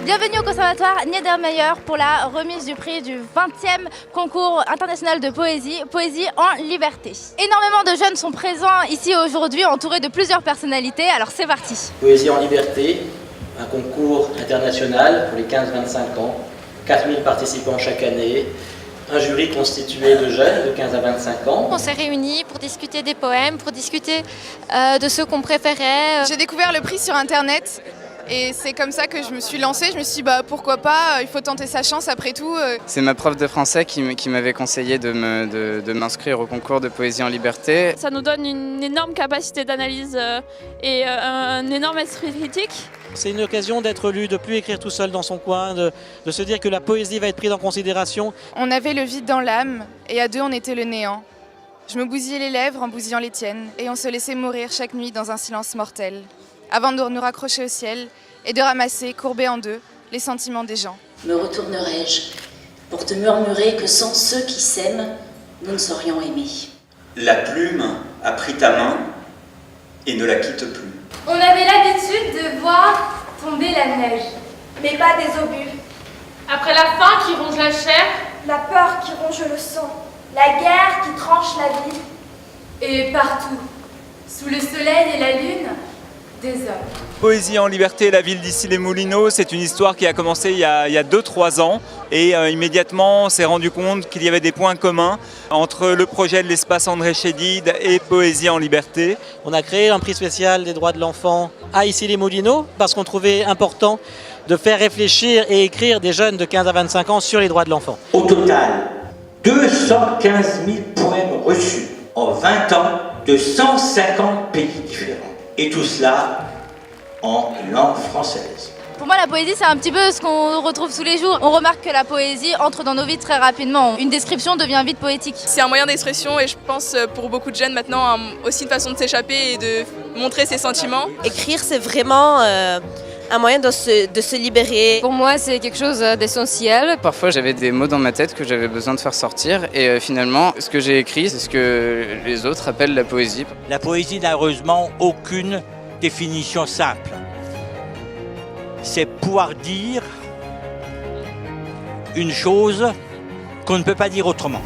Bienvenue au Conservatoire Niedermeyer pour la remise du prix du 20e concours international de poésie, Poésie en liberté. Énormément de jeunes sont présents ici aujourd'hui, entourés de plusieurs personnalités, alors c'est parti. Poésie en liberté, un concours international pour les 15-25 ans, 4000 participants chaque année, un jury constitué de jeunes de 15 à 25 ans. On s'est réunis pour discuter des poèmes, pour discuter de ceux qu'on préférait. J'ai découvert le prix sur internet et c'est comme ça que je me suis lancée. Je me suis dit pourquoi pas, il faut tenter sa chance après tout. C'est ma prof de français qui m'avait conseillé de m'inscrire au concours de poésie en liberté. Ça nous donne une énorme capacité d'analyse et un énorme esprit critique. C'est une occasion d'être lu, de ne plus écrire tout seul dans son coin, de se dire que la poésie va être prise en considération. On avait le vide dans l'âme et à deux on était le néant. Je me bousillais les lèvres en bousillant les tiennes et on se laissait mourir chaque nuit dans un silence mortel, avant de nous raccrocher au ciel et de ramasser, courbés en deux, les sentiments des gens. Me retournerai-je pour te murmurer que sans ceux qui s'aiment, nous ne saurions aimer. La plume a pris ta main et ne la quitte plus. On avait l'habitude de voir tomber la neige, mais pas des obus. Après la faim qui ronge la chair, La peur qui ronge le sang, la guerre qui tranche la vie. et partout, sous le soleil et la lune, des hommes. Poésie en liberté, la ville d'Issy-les-Moulineaux, c'est une histoire qui a commencé il y a 2-3 ans et immédiatement on s'est rendu compte qu'il y avait des points communs entre le projet de l'espace André Chédid et Poésie en liberté. On a créé un prix spécial des droits de l'enfant à Issy-les-Moulineaux parce qu'on trouvait important de faire réfléchir et écrire des jeunes de 15 à 25 ans sur les droits de l'enfant. Au total, 215 000 poèmes reçus en 20 ans de 150 pays différents. Et tout cela en langue française. Pour moi, la poésie, c'est un petit peu ce qu'on retrouve tous les jours. On remarque que la poésie entre dans nos vies très rapidement. Une description devient vite poétique. C'est un moyen d'expression et je pense pour beaucoup de jeunes maintenant aussi une façon de s'échapper et de montrer ses sentiments. Écrire, c'est vraiment un moyen de se libérer. Pour moi, c'est quelque chose d'essentiel. Parfois j'avais des mots dans ma tête que j'avais besoin de faire sortir et finalement ce que j'ai écrit c'est ce que les autres appellent la poésie. La poésie n'a heureusement aucune définition simple. C'est pouvoir dire une chose qu'on ne peut pas dire autrement.